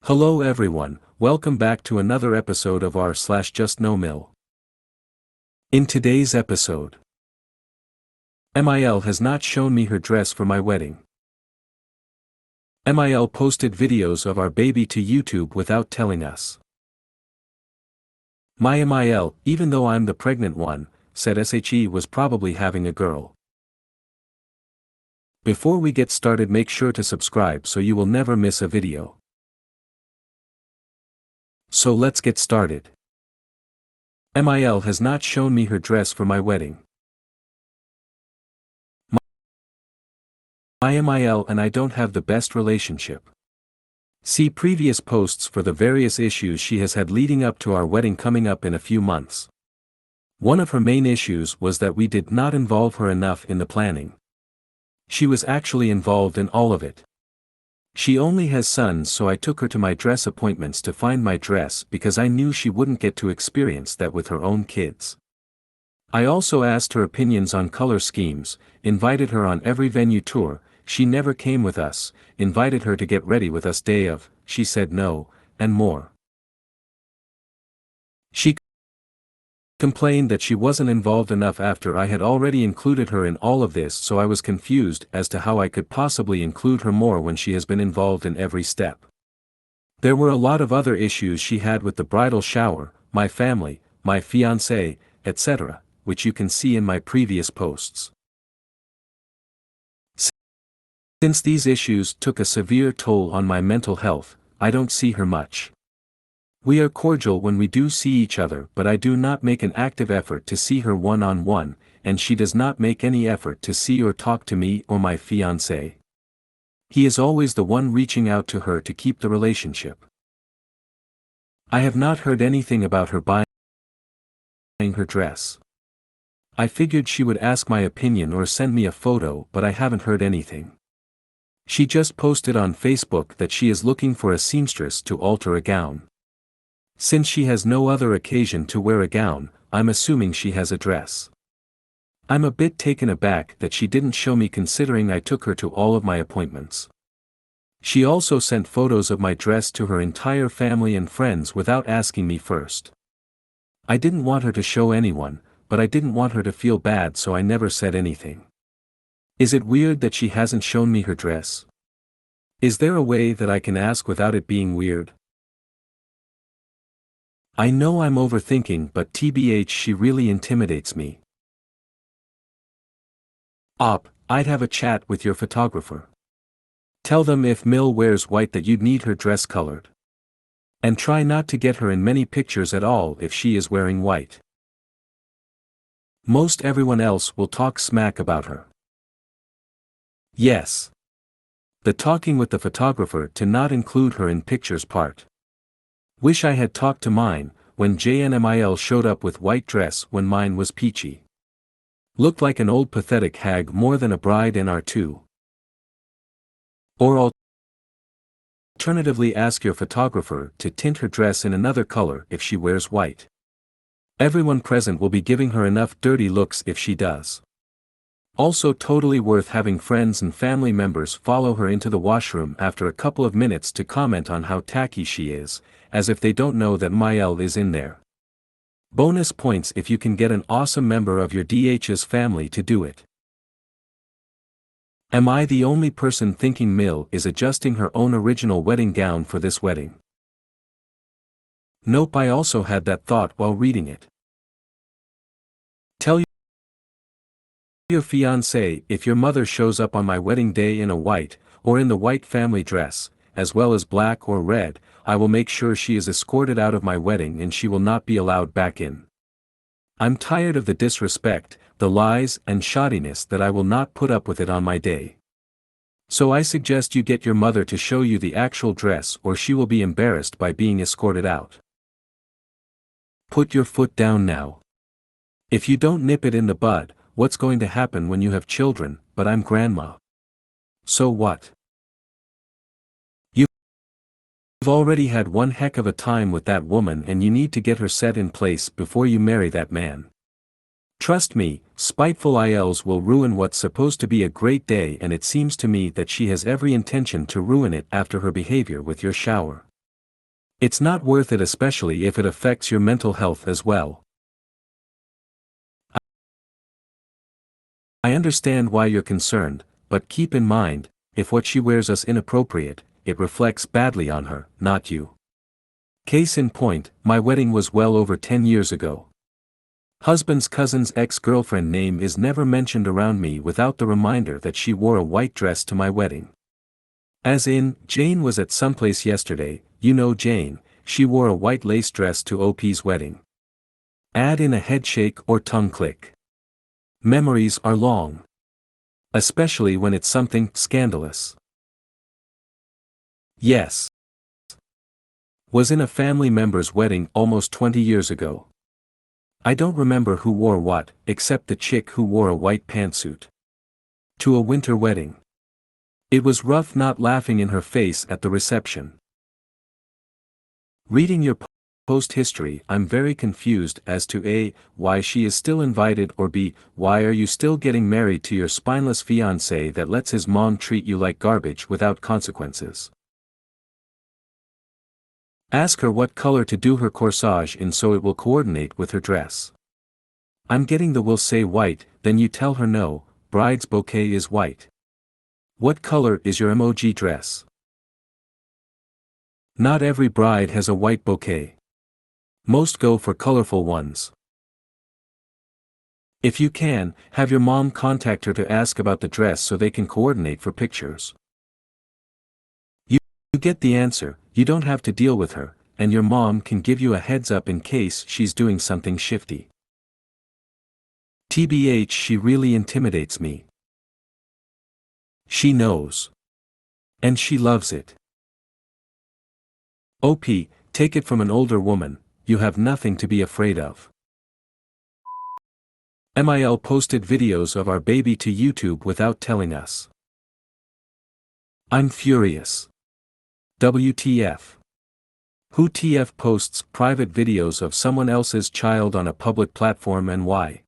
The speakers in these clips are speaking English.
Hello everyone, welcome back to another episode of r/JustNoMil. In today's episode, MIL has not shown me her dress for my wedding. MIL posted videos of our baby to YouTube without telling us. My MIL, even though I'm the pregnant one, said SHE was probably having a girl. Before we get started, make sure to subscribe so you will never miss a video. So let's get started. MIL has not shown me her dress for my wedding. My MIL and I don't have the best relationship. See previous posts for the various issues she has had leading up to our wedding coming up in a few months. One of her main issues was that we did not involve her enough in the planning. She was actually involved in all of it. She only has sons, so I took her to my dress appointments to find my dress because I knew she wouldn't get to experience that with her own kids. I also asked her opinions on color schemes, invited her on every venue tour. She never came with us, invited her to get ready with us day of, she said no, and more. She complained that she wasn't involved enough after I had already included her in all of this, so I was confused as to how I could possibly include her more when she has been involved in every step. There were a lot of other issues she had with the bridal shower, my family, my fiancé, etc., which you can see in my previous posts. Since these issues took a severe toll on my mental health, I don't see her much. We are cordial when we do see each other, but I do not make an active effort to see her one-on-one, and she does not make any effort to see or talk to me or my fiancé. He is always the one reaching out to her to keep the relationship. I have not heard anything about her buying her dress. I figured she would ask my opinion or send me a photo, but I haven't heard anything. She just posted on Facebook that she is looking for a seamstress to alter a gown. Since she has no other occasion to wear a gown, I'm assuming she has a dress. I'm a bit taken aback that she didn't show me, considering I took her to all of my appointments. She also sent photos of my dress to her entire family and friends without asking me first. I didn't want her to show anyone, but I didn't want her to feel bad, so I never said anything. Is it weird that she hasn't shown me her dress? Is there a way that I can ask without it being weird? I know I'm overthinking, but TBH, she really intimidates me. I'd have a chat with your photographer. Tell them if Mil wears white that you'd need her dress colored. And try not to get her in many pictures at all if she is wearing white. Most everyone else will talk smack about her. Yes. The talking with the photographer to not include her in pictures part. Wish I had talked to mine, when JNMIL showed up with white dress when mine was peachy. Looked like an old pathetic hag more than a bride in R2. Or alternatively, ask your photographer to tint her dress in another color if she wears white. Everyone present will be giving her enough dirty looks if she does. Also totally worth having friends and family members follow her into the washroom after a couple of minutes to comment on how tacky she is, as if they don't know that MIL is in there. Bonus points if you can get an awesome member of your DH's family to do it. Am I the only person thinking Mil is adjusting her own original wedding gown for this wedding? Nope, I also had that thought while reading it. Tell your fiancé if your mother shows up on my wedding day in a white, or in the white family dress, as well as black or red, I will make sure she is escorted out of my wedding and she will not be allowed back in. I'm tired of the disrespect, the lies and shoddiness that I will not put up with it on my day. So I suggest you get your mother to show you the actual dress, or she will be embarrassed by being escorted out. Put your foot down now. If you don't nip it in the bud, what's going to happen when you have children? But I'm grandma. So what? You've already had one heck of a time with that woman, and you need to get her set in place before you marry that man. Trust me, spiteful ILs will ruin what's supposed to be a great day, and it seems to me that she has every intention to ruin it after her behavior with your shower. It's not worth it, especially if it affects your mental health as well. I understand why you're concerned, but keep in mind, if what she wears is inappropriate, it reflects badly on her, not you. Case in point, my wedding was well over 10 years ago. Husband's cousin's ex-girlfriend name is never mentioned around me without the reminder that she wore a white dress to my wedding. As in, Jane was at someplace yesterday, you know Jane, she wore a white lace dress to OP's wedding. Add in a headshake or tongue click. Memories are long. Especially when it's something scandalous. Yes. Was in a family member's wedding almost 20 years ago. I don't remember who wore what, except the chick who wore a white pantsuit. To a winter wedding. It was rough not laughing in her face at the reception. Reading your post history, I'm very confused as to A, why she is still invited, or B, why are you still getting married to your spineless fiancé that lets his mom treat you like garbage without consequences. Ask her what color to do her corsage in so it will coordinate with her dress. I'm getting the will say white, then you tell her no, bride's bouquet is white. What color is your emoji dress? Not every bride has a white bouquet. Most go for colorful ones. If you can, have your mom contact her to ask about the dress so they can coordinate for pictures. You get the answer, you don't have to deal with her, and your mom can give you a heads up in case she's doing something shifty. TBH, she really intimidates me. She knows. And she loves it. OP, take it from an older woman, you have nothing to be afraid of. MIL posted videos of our baby to YouTube without telling us. I'm furious. WTF. Who TF posts private videos of someone else's child on a public platform and why?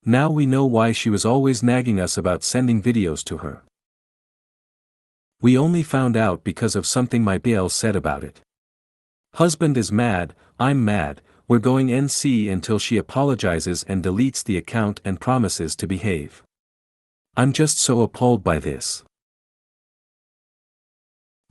Now we know why she was always nagging us about sending videos to her. We only found out because of something my BL said about it. Husband is mad, I'm mad, we're going NC until she apologizes and deletes the account and promises to behave. I'm just so appalled by this.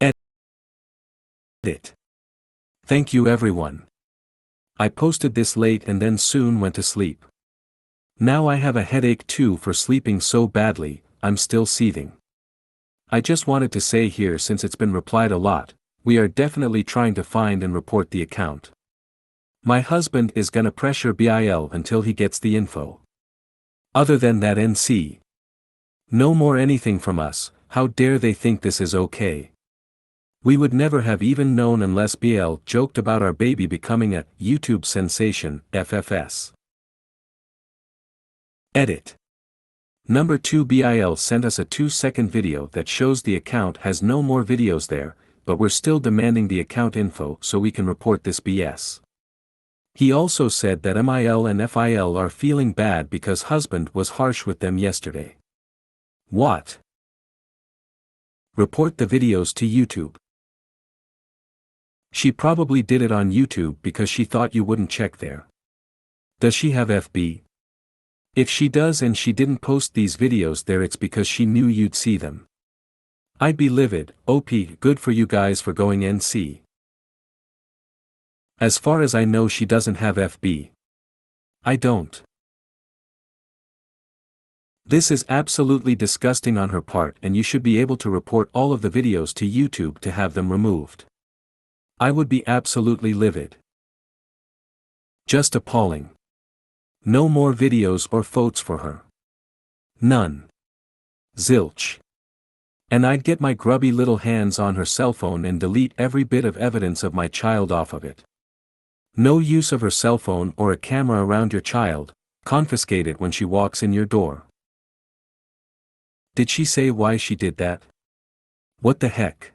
Edit. Thank you everyone. I posted this late and then soon went to sleep. Now I have a headache too for sleeping so badly, I'm still seething. I just wanted to say here, since it's been replied a lot, we are definitely trying to find and report the account. My husband is gonna pressure BIL until he gets the info. Other than that, NC. No more anything from us, how dare they think this is okay. We would never have even known unless BL joked about our baby becoming a YouTube sensation, FFS. Edit. Number 2, BIL sent us a 2-second video that shows the account has no more videos there, but we're still demanding the account info so we can report this BS. He also said that MIL and FIL are feeling bad because husband was harsh with them yesterday. What? Report the videos to YouTube. She probably did it on YouTube because she thought you wouldn't check there. Does she have FB? If she does and she didn't post these videos there, it's because she knew you'd see them. I'd be livid. OP, good for you guys for going NC. As far as I know, she doesn't have FB. I don't. This is absolutely disgusting on her part, and you should be able to report all of the videos to YouTube to have them removed. I would be absolutely livid. Just appalling. No more videos or photos for her. None. Zilch. And I'd get my grubby little hands on her cell phone and delete every bit of evidence of my child off of it. No use of her cell phone or a camera around your child, confiscate it when she walks in your door. Did she say why she did that? What the heck?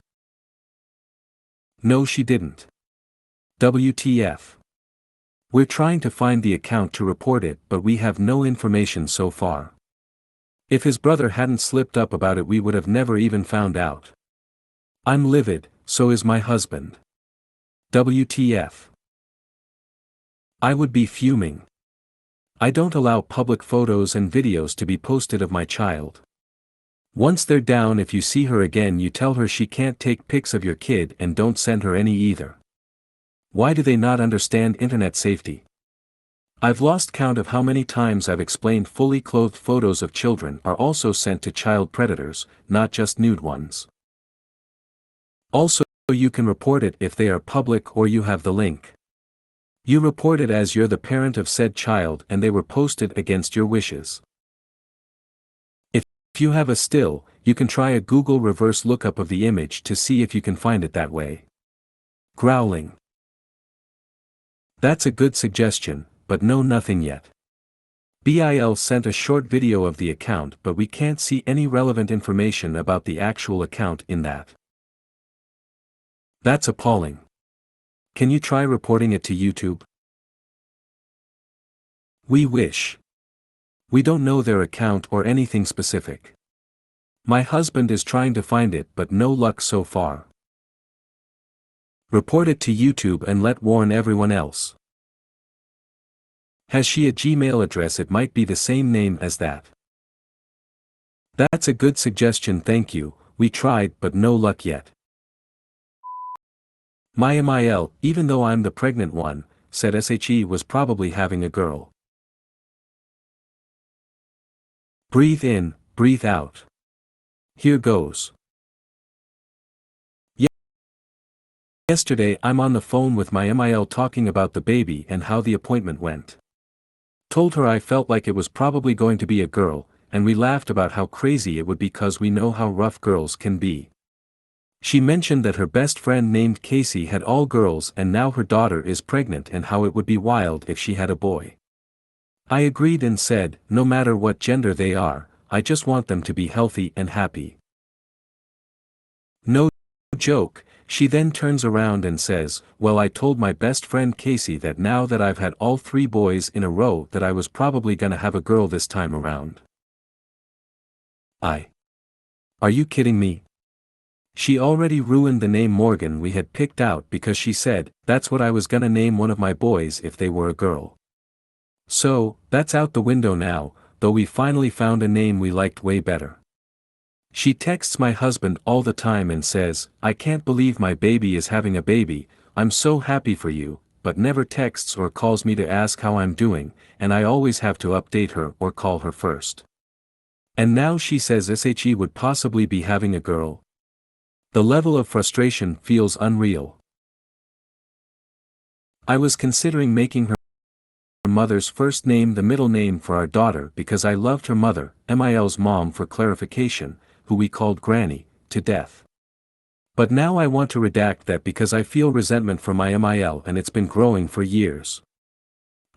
No, she didn't. WTF. We're trying to find the account to report it, but we have no information so far. If his brother hadn't slipped up about it, we would have never even found out. I'm livid, so is my husband. WTF. I would be fuming. I don't allow public photos and videos to be posted of my child. Once they're down, if you see her again, you tell her she can't take pics of your kid and don't send her any either. Why do they not understand internet safety? I've lost count of how many times I've explained fully clothed photos of children are also sent to child predators, not just nude ones. Also, you can report it if they are public or you have the link. You report it as you're the parent of said child and they were posted against your wishes. If you have a still, you can try a Google reverse lookup of the image to see if you can find it that way. Growling. That's a good suggestion, but no, nothing yet. BIL sent a short video of the account, but we can't see any relevant information about the actual account in that. That's appalling. Can you try reporting it to YouTube? We wish. We don't know their account or anything specific. My husband is trying to find it but no luck so far. Report it to YouTube and let warn everyone else. Has she a Gmail address? It might be the same name as that. That's a good suggestion, thank you. We tried but no luck yet. My MIL, even though I'm the pregnant one, said SHE was probably having a girl. Breathe in, breathe out. Here goes. Yesterday I'm on the phone with my MIL talking about the baby and how the appointment went. Told her I felt like it was probably going to be a girl, and we laughed about how crazy it would be because we know how rough girls can be. She mentioned that her best friend named Casey had all girls and now her daughter is pregnant and how it would be wild if she had a boy. I agreed and said, no matter what gender they are, I just want them to be healthy and happy. No joke, she then turns around and says, well, I told my best friend Casey that now that I've had all 3 boys in a row that I was probably gonna have a girl this time around. Are you kidding me? She already ruined the name Morgan we had picked out because she said, that's what I was gonna name one of my boys if they were a girl. So, that's out the window now, though we finally found a name we liked way better. She texts my husband all the time and says, I can't believe my baby is having a baby, I'm so happy for you, but never texts or calls me to ask how I'm doing, and I always have to update her or call her first. And now she says SHE would possibly be having a girl. The level of frustration feels unreal. I was considering making her mother's first name the middle name for our daughter because I loved her mother, MIL's mom for clarification, who we called Granny, to death. But now I want to redact that because I feel resentment for my MIL and it's been growing for years.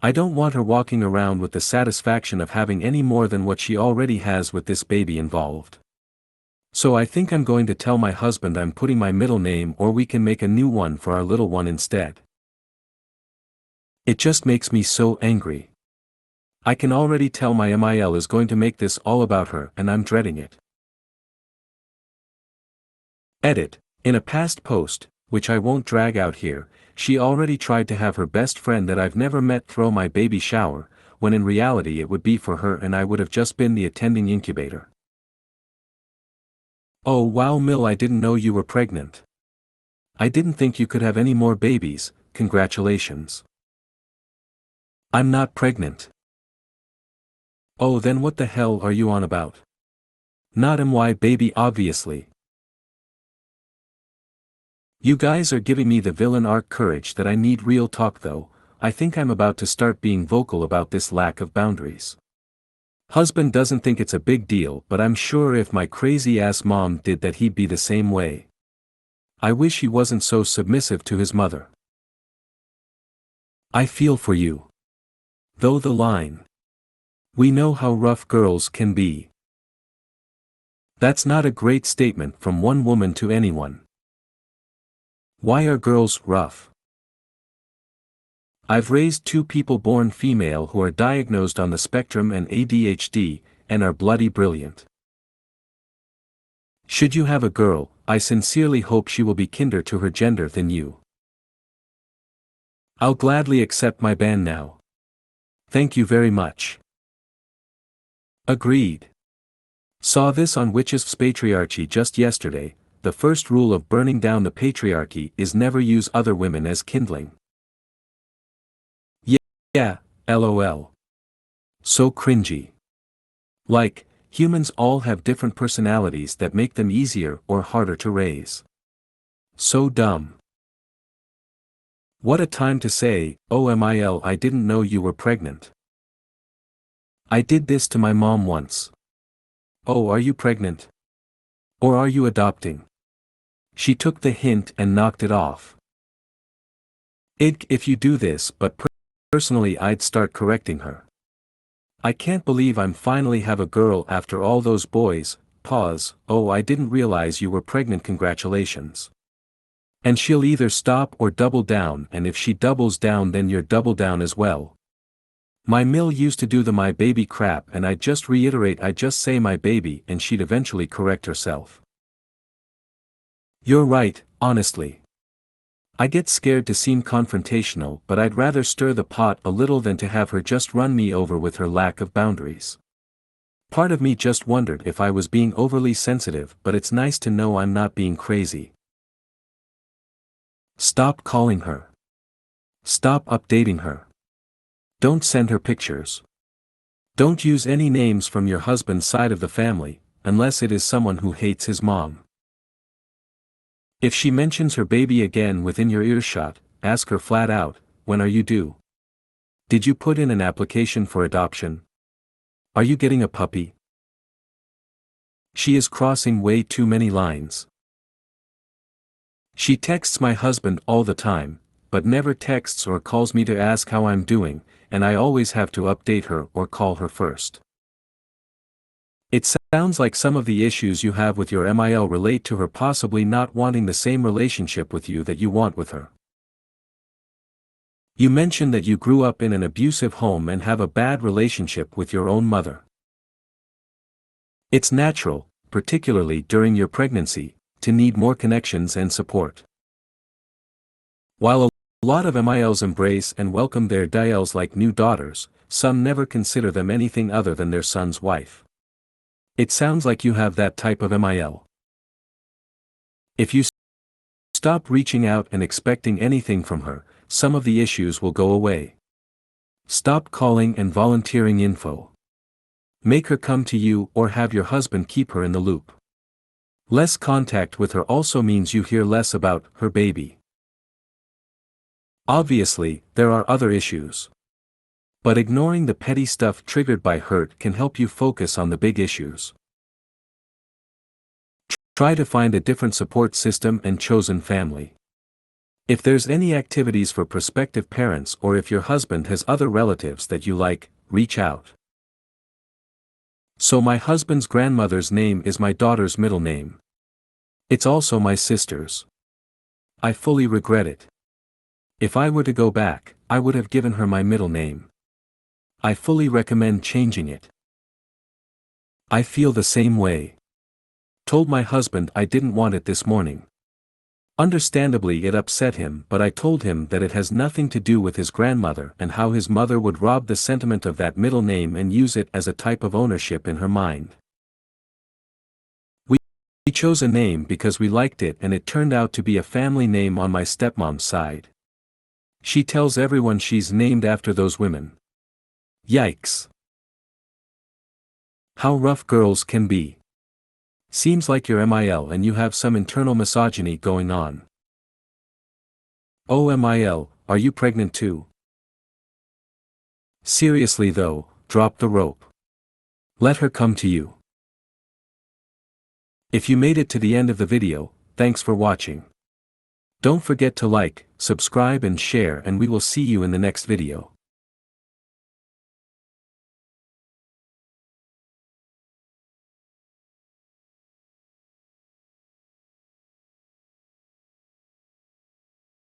I don't want her walking around with the satisfaction of having any more than what she already has with this baby involved. So I think I'm going to tell my husband I'm putting my middle name or we can make a new one for our little one instead. It just makes me so angry. I can already tell my MIL is going to make this all about her and I'm dreading it. Edit. In a past post, which I won't drag out here, she already tried to have her best friend that I've never met throw my baby shower, when in reality it would be for her and I would have just been the attending incubator. Oh wow Mil, I didn't know you were pregnant. I didn't think you could have any more babies, congratulations. I'm not pregnant. Oh then what the hell are you on about? Not MY baby obviously. You guys are giving me the villain arc courage that I need. Real talk though, I think I'm about to start being vocal about this lack of boundaries. Husband doesn't think it's a big deal, but I'm sure if my crazy ass mom did that he'd be the same way. I wish he wasn't so submissive to his mother. I feel for you. Though the line. We know how rough girls can be. That's not a great statement from one woman to anyone. Why are girls rough? I've raised 2 people born female who are diagnosed on the spectrum and ADHD, and are bloody brilliant. Should you have a girl, I sincerely hope she will be kinder to her gender than you. I'll gladly accept my ban now. Thank you very much. Agreed. Saw this on Witch's Patriarchy just yesterday. The first rule of burning down the patriarchy is never use other women as kindling. Yeah, lol. So cringy. Like, humans all have different personalities that make them easier or harder to raise. So dumb. What a time to say, "OMIL, I didn't know you were pregnant." I did this to my mom once. "Oh, are you pregnant? Or are you adopting?" She took the hint and knocked it off. If you do this, but personally I'd start correcting her. I can't believe I'm finally have a girl after all those boys. Pause. "Oh, I didn't realize you were pregnant, congratulations." And she'll either stop or double down, and if she doubles down then you're double down as well. My Mill used to do the "my baby" crap, and I'd just reiterate, I'd just say "my baby," and she'd eventually correct herself. You're right, honestly. I get scared to seem confrontational, but I'd rather stir the pot a little than to have her just run me over with her lack of boundaries. Part of me just wondered if I was being overly sensitive, but it's nice to know I'm not being crazy. Stop calling her. Stop updating her. Don't send her pictures. Don't use any names from your husband's side of the family, unless it is someone who hates his mom. If she mentions her baby again within your earshot, ask her flat out, "When are you due? Did you put in an application for adoption? Are you getting a puppy?" She is crossing way too many lines. She texts my husband all the time, but never texts or calls me to ask how I'm doing, and I always have to update her or call her first. It sounds like some of the issues you have with your MIL relate to her possibly not wanting the same relationship with you that you want with her. You mentioned that you grew up in an abusive home and have a bad relationship with your own mother. It's natural, particularly during your pregnancy, to need more connections and support. While a lot of MILs embrace and welcome their DILs like new daughters, some never consider them anything other than their son's wife. It sounds like you have that type of MIL. If you stop reaching out and expecting anything from her, some of the issues will go away. Stop calling and volunteering info. Make her come to you or have your husband keep her in the loop. Less contact with her also means you hear less about her baby. Obviously, there are other issues. But ignoring the petty stuff triggered by hurt can help you focus on the big issues. Try to find a different support system and chosen family. If there's any activities for prospective parents or if your husband has other relatives that you like, reach out. So my husband's grandmother's name is my daughter's middle name. It's also my sister's. I fully regret it. If I were to go back, I would have given her my middle name. I fully recommend changing it. I feel the same way. Told my husband I didn't want it this morning. Understandably it upset him, but I told him that it has nothing to do with his grandmother and how his mother would rob the sentiment of that middle name and use it as a type of ownership in her mind. We chose a name because we liked it and it turned out to be a family name on my stepmom's side. She tells everyone she's named after those women. Yikes. How rough girls can be. Seems like you're MIL and you have some internal misogyny going on. Oh MIL, are you pregnant too? Seriously though, drop the rope. Let her come to you. If you made it to the end of the video, thanks for watching. Don't forget to like, subscribe and share, and we will see you in the next video.